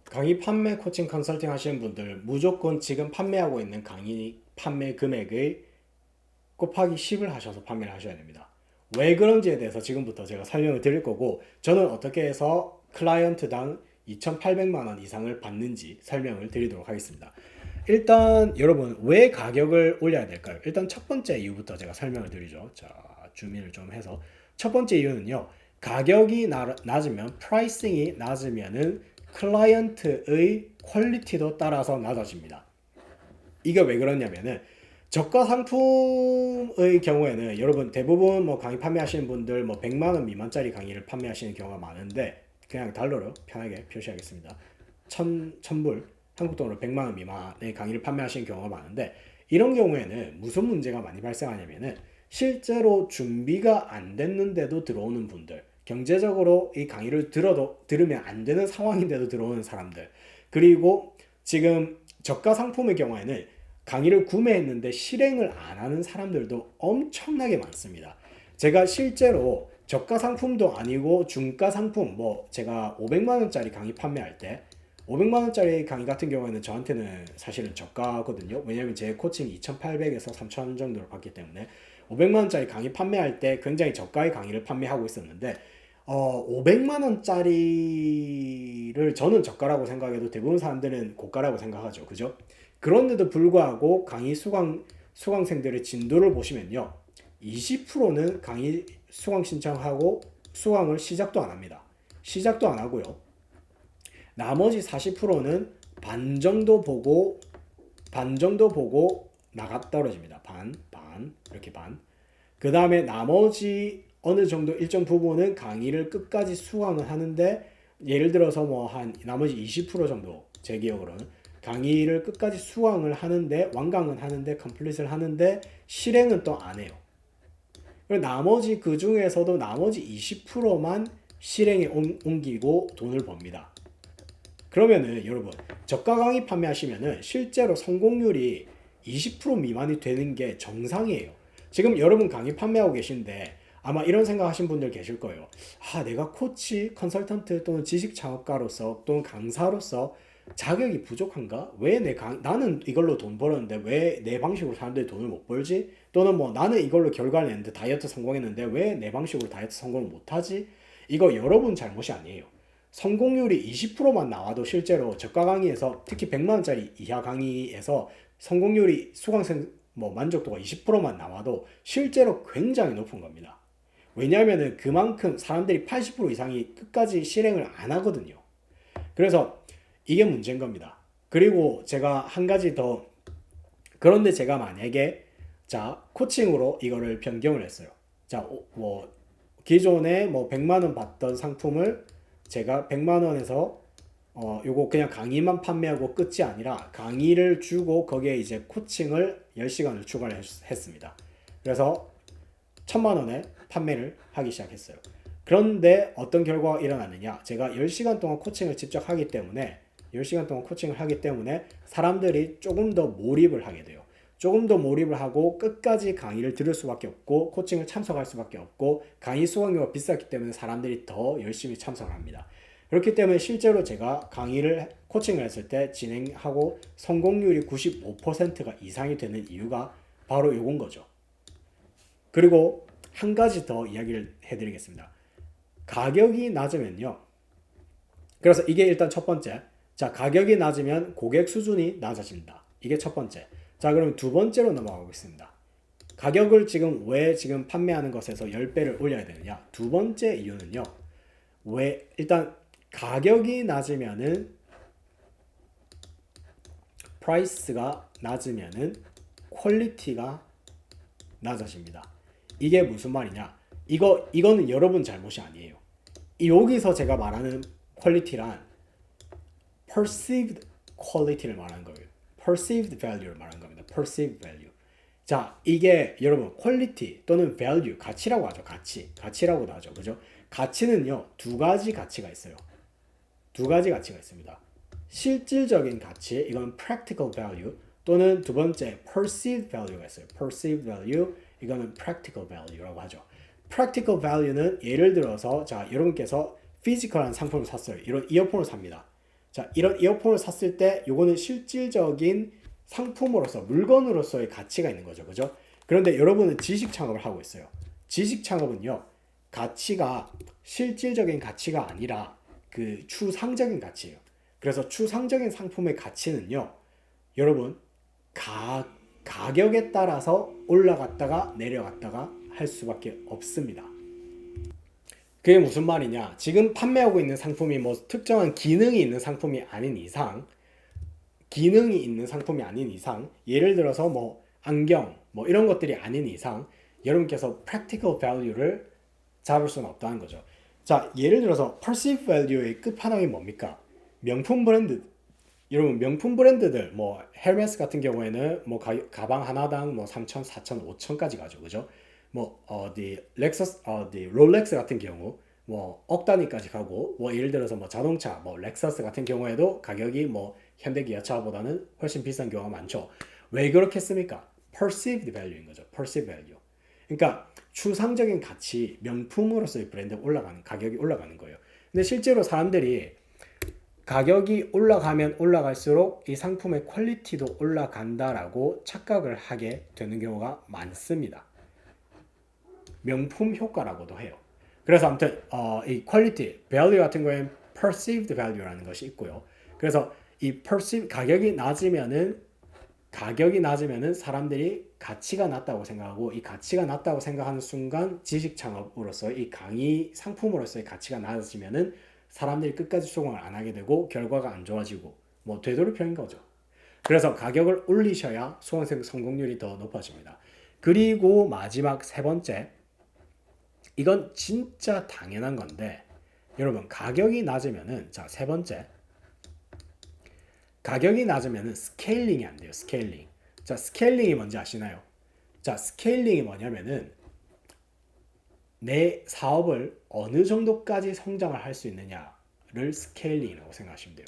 강의 판매 코칭 컨설팅 하시는 분들 무조건 지금 판매하고 있는 강의 판매 금액의 곱하기 10을 하셔서 판매를 하셔야 됩니다. 왜 그런지에 대해서 지금부터 제가 설명을 드릴 거고, 저는 어떻게 해서 클라이언트당 2,800만 원 이상을 받는지 설명을 드리도록 하겠습니다. 일단 여러분 왜 가격을 올려야 될까요? 일단 첫 번째 이유부터 제가 설명을 드리죠. 자, 줌인을 좀 해서 첫 번째 이유는요. 가격이 낮으면 프라이싱이 낮으면은 클라이언트의 퀄리티도 따라서 낮아집니다. 이게 왜 그러냐면은 저가 상품의 경우에는 여러분 대부분 뭐 강의 판매하시는 분들 뭐 100만 원 미만짜리 강의를 판매하시는 경우가 많은데, 그냥 달러로 편하게 표시하겠습니다. 1000불 한국 돈으로 100만 원 미만의 강의를 판매하시는 경우가 많은데, 이런 경우에는 무슨 문제가 많이 발생하냐면은 실제로 준비가 안 됐는데도 들어오는 분들, 경제적으로 이 강의를 들으면 안 되는 상황인데도 들어오는 사람들, 그리고 지금 저가 상품의 경우에는 강의를 구매했는데 실행을 안 하는 사람들도 엄청나게 많습니다. 제가 실제로 저가 상품도 아니고 중가 상품, 뭐 제가 500만 원짜리 강의 판매할 때 500만 원짜리 강의 같은 경우에는 저한테는 사실은 저가거든요. 왜냐면 제 코칭이 2,800에서 3,000원 정도를 받기 때문에 500만 원짜리 강의 판매할 때 굉장히 저가의 강의를 판매하고 있었는데, 500만 원짜리를 저는 저가라고 생각해도 대부분 사람들은 고가라고 생각하죠. 그죠? 그런데도 불구하고 강의 수강생들의 진도를 보시면요. 20%는 강의 수강 신청하고 수강을 시작도 안 합니다. 시작도 안 하고요. 나머지 40%는 반 정도 보고 나가 떨어집니다. 반, 이렇게 반. 그 다음에 나머지 어느 정도 일정 부분은 강의를 끝까지 수강을 하는데, 예를 들어서 뭐 한 나머지 20% 정도, 제 기억으로는 강의를 끝까지 수강을 하는데, 완강은 하는데, 컴플릿을 하는데 실행은 또 안 해요. 그리고 나머지 그 중에서도 나머지 20%만 실행에 옮기고 돈을 법니다. 그러면은 여러분 저가 강의 판매하시면은 실제로 성공률이 20% 미만이 되는 게 정상이에요. 지금 여러분 강의 판매하고 계신데 아마 이런 생각하신 분들 계실 거예요. 아, 내가 코치, 컨설턴트 또는 지식 창업가로서 또는 강사로서 자격이 부족한가? 왜 나는 이걸로 돈 벌었는데 왜 내 방식으로 사람들이 돈을 못 벌지? 또는 뭐 나는 이걸로 결과를 냈는데 다이어트 성공했는데 왜 내 방식으로 다이어트 성공을 못 하지? 이거 여러분 잘못이 아니에요. 성공률이 20%만 나와도 실제로 저가 강의에서, 특히 100만 원짜리 이하 강의에서 성공률이 수강생 뭐 만족도가 20%만 나와도 실제로 굉장히 높은 겁니다. 왜냐하면은 그만큼 사람들이 80% 이상이 끝까지 실행을 안 하거든요. 그래서 이게 문제인 겁니다. 그리고 제가 한 가지 더, 그런데 제가 만약에 자 코칭으로 이거를 변경을 했어요. 자, 뭐 기존에 뭐 100만 원 받던 상품을 제가 100만 원에서 요거 그냥 강의만 판매하고 끝이 아니라 강의를 주고 거기에 이제 코칭을 10시간을 추가를 했습니다. 그래서 1000만 원에 판매를 하기 시작했어요. 그런데 어떤 결과가 일어나느냐? 제가 10시간 동안 코칭을 직접 하기 때문에 10시간 동안 코칭을 하기 때문에 사람들이 조금 더 몰입을 하게 돼요. 조금 더 몰입을 하고 끝까지 강의를 들을 수밖에 없고 코칭을 참석할 수밖에 없고, 강의 수강료가 비쌌기 때문에 사람들이 더 열심히 참석을 합니다. 그렇기 때문에 실제로 제가 강의를 코칭을 했을 때 진행하고 성공률이 95%가 이상이 되는 이유가 바로 요건 거죠. 그리고 한 가지 더 이야기를 해드리겠습니다. 가격이 낮으면요. 그래서 이게 일단 첫 번째. 자, 가격이 낮으면 고객 수준이 낮아진다. 이게 첫 번째. 자, 그럼 두 번째로 넘어가겠습니다. 가격을 지금 판매하는 것에서 10배를 올려야 되느냐? 두 번째 이유는요. 일단 가격이 낮으면은, 프라이스가 낮으면은 퀄리티가 낮아집니다. 이게 무슨 말이냐? 이거는 여러분 잘못이 아니에요. 여기서 제가 말하는 퀄리티란 perceived quality를 말하는 거예요. perceived value를 말하는 겁니다. perceived value. 자, 이게 여러분 퀄리티 또는 value, 가치라고 하죠. 가치라고도 하죠. 그죠? 가치는요, 두 가지 가치가 있어요. 두 가지 가치가 있습니다. 실질적인 가치, 이건 practical value, 또는 두 번째 perceived value가 있어요. perceived value, 이거는 practical value라고 하죠. practical value는 예를 들어서 자, 여러분께서 피지컬한 상품을 샀어요. 이런 이어폰을 삽니다. 자, 이런 이어폰을 샀을 때 요거는 실질적인 상품으로서 물건으로서의 가치가 있는 거죠. 그죠? 그런데 여러분은 지식 창업을 하고 있어요. 지식 창업은요. 가치가 실질적인 가치가 아니라 그 추상적인 가치예요. 그래서 추상적인 상품의 가치는요. 여러분 가격에 따라서 올라갔다가 내려갔다가 할 수밖에 없습니다. 그게 무슨 말이냐? 지금 판매하고 있는 상품이 뭐 특정한 기능이 있는 상품이 아닌 이상, 예를 들어서 뭐 안경, 뭐 이런 것들이 아닌 이상, 여러분께서 practical value를 잡을 수는 없다는 거죠. 자, 예를 들어서 perceived value의 끝판왕이 뭡니까? 명품 브랜드. 여러분 명품 브랜드들 뭐 헤르메스 같은 경우에는 뭐 가방 하나당 뭐 3천, 4천, 5천까지 가죠. 그죠? 뭐 어디 렉서스 어디 롤렉스 같은 경우 뭐 억 단위까지 가고 뭐 예를 들어서 뭐 자동차 뭐 렉서스 같은 경우에도 가격이 뭐 현대 기아차보다는 훨씬 비싼 경우가 많죠. 왜 그렇겠습니까? perceived value인 거죠. perceived value. 그러니까 추상적인 가치, 명품으로서의 브랜드 올라가는 가격이 올라가는 거예요. 근데 실제로 사람들이 가격이 올라가면 올라갈수록 이 상품의 퀄리티도 올라간다라고 착각을 하게 되는 경우가 많습니다. 명품 효과라고도 해요. 그래서 아무튼 이 퀄리티, value 같은 거에는 perceived value라는 것이 있고요. 그래서 이 가격이 낮으면은 사람들이 가치가 낮다고 생각하고 이 가치가 낮다고 생각하는 순간 지식 창업으로서 이 강의 상품으로서의 가치가 낮아지면은 사람들이 끝까지 수긍을 안 하게 되고 결과가 안 좋아지고 뭐 되도록표인 거죠. 그래서 가격을 올리셔야 수강생 성공률이 더 높아집니다. 그리고 마지막 세 번째, 이건 진짜 당연한 건데 여러분 가격이 낮으면은 자, 세 번째, 가격이 낮으면은 스케일링이 안 돼요. 스케일링. 자, 스케일링이 뭔지 아시나요? 자, 스케일링이 뭐냐면은 내 사업을 어느 정도까지 성장을 할 수 있느냐를 스케일링이라고 생각하시면 돼요.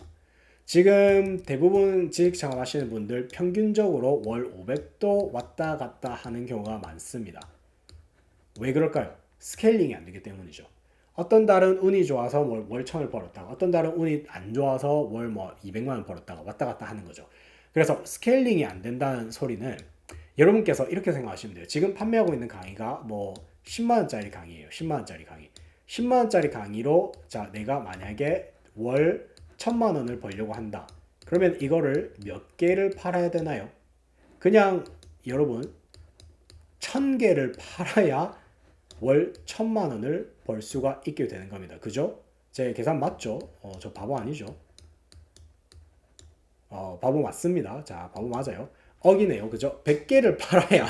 지금 대부분 지식 창업 하시는 분들 평균적으로 월 500도 왔다 갔다 하는 경우가 많습니다. 왜 그럴까요? 스케일링이 안 되기 때문이죠. 어떤 달은 운이 좋아서 월 1000을 벌었다가 어떤 달은 운이 안 좋아서 월 뭐 200만 원 벌었다가 왔다 갔다 하는 거죠. 그래서 스케일링이 안 된다는 소리는 여러분께서 이렇게 생각하시면 돼요. 지금 판매하고 있는 강의가 뭐 10만 원짜리 강의예요. 10만 원짜리 강의. 10만 원짜리 강의로 자, 내가 만약에 월 1000만 원을 벌려고 한다. 그러면 이거를 몇 개를 팔아야 되나요? 그냥 여러분 1000개를 팔아야 월 1000만 원을 벌 수가 있게 되는 겁니다. 그죠? 제 계산 맞죠? 저 바보 아니죠? 바보 맞습니다. 자, 바보 맞아요. 억이네요. 그죠? 100개를 팔아야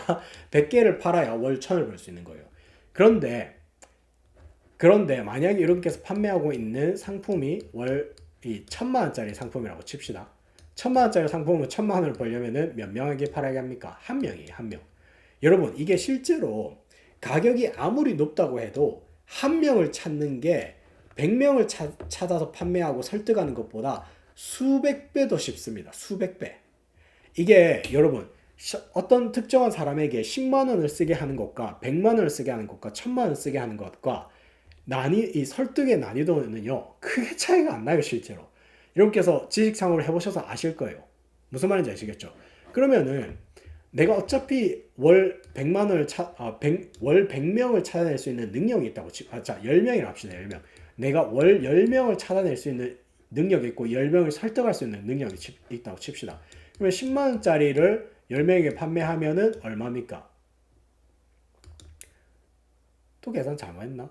100개를 팔아야 월 1000을 벌 수 있는 거예요. 그런데 만약에 여러분께서 판매하고 있는 상품이 월 1000만 원짜리 상품이라고 칩시다. 1000만 원짜리 상품을 1000만 원을 벌려면은 몇 명에게 팔아야 합니까? 한 명이에요. 한 명. 여러분, 이게 실제로 가격이 아무리 높다고 해도 한 명을 찾는 게 100명을 찾아서 판매하고 설득하는 것보다 수백 배 더 쉽습니다. 수백 배. 이게 여러분 어떤 특정한 사람에게 10만 원을 쓰게 하는 것과 100만 원을 쓰게 하는 것과 1000만 원을 쓰게 하는 것과 이 설득의 난이도는요 크게 차이가 안 나요. 실제로 여러분께서 지식 창업을 해보셔서 아실 거예요. 무슨 말인지 아시겠죠? 그러면은 내가 어차피 월 100만 원을 월 100명을 찾아낼 수 있는 능력이 있다고 자, 10명이라 합시다. 10명. 내가 월 10명을 찾아낼 수 있는 능력이 있고 10명을 설득할 수 있는 능력이 있다고 칩시다. 그러면 10만 원짜리를 10명에게 판매하면은 얼마입니까? 또 계산 잘못했나?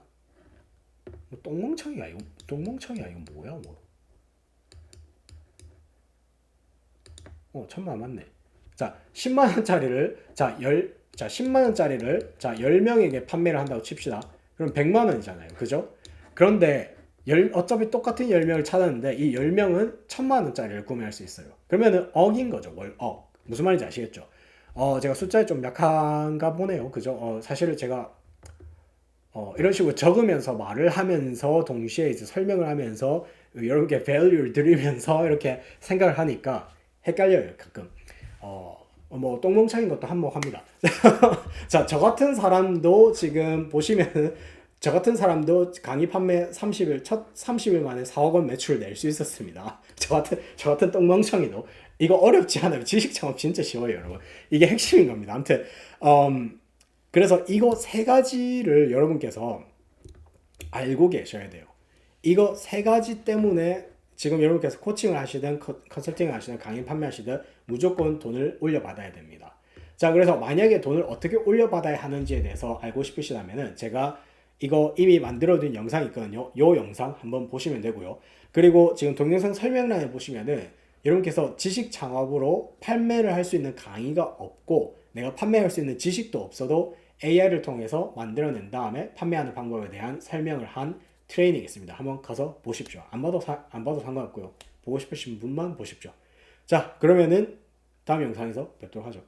뭐 똥멍청이야 이거. 똥멍청이야 이거 뭐야 뭐. 1000만 원 맞네. 자, 10만 원짜리를 자, 10만 원짜리를 자, 10명에게 판매를 한다고 칩시다. 그럼 100만 원이잖아요. 그죠? 그런데 어차피 똑같은 10명을 찾았는데 이 10명은 1000만 원짜리를 구매할 수 있어요. 그러면은 억인 거죠. 월 억. 무슨 말인지 아시겠죠? 제가 숫자에 좀 약한가 보네요. 그죠? 사실은 제가 이런 식으로 적으면서 말을 하면서 동시에 이제 설명을 하면서 여러분께 value를 드리면서 이렇게 생각을 하니까 헷갈려요. 가끔. 뭐 똥멍청인 것도 한몫합니다. 자, 저 같은 사람도 지금 보시면 저 같은 사람도 강의 판매 30일 첫 30일 만에 4억 원 매출을 낼 수 있었습니다. 저 같은 똥멍청이도 이거 어렵지 않아요. 지식 창업 진짜 쉬워요, 여러분. 이게 핵심인 겁니다. 아무튼 그래서 이거 세 가지를 여러분께서 알고 계셔야 돼요. 이거 세 가지 때문에 지금 여러분께서 코칭을 하시든 컨설팅을 하시든 강의 판매하시든 무조건 돈을 올려받아야 됩니다. 자, 그래서 만약에 돈을 어떻게 올려받아야 하는지에 대해서 알고 싶으시다면은 제가 이거 이미 만들어둔 영상이 있거든요. 요 영상 한번 보시면 되고요. 그리고 지금 동영상 설명란에 보시면은 여러분께서 지식 창업으로 판매를 할 수 있는 강의가 없고 내가 판매할 수 있는 지식도 없어도 AI를 통해서 만들어낸 다음에 판매하는 방법에 대한 설명을 한 트레이닝이 있습니다. 한번 가서 보십시오. 안 봐도 상관없고요. 보고 싶으신 분만 보십시오. 자, 그러면은 다음 영상에서 뵙도록 하죠.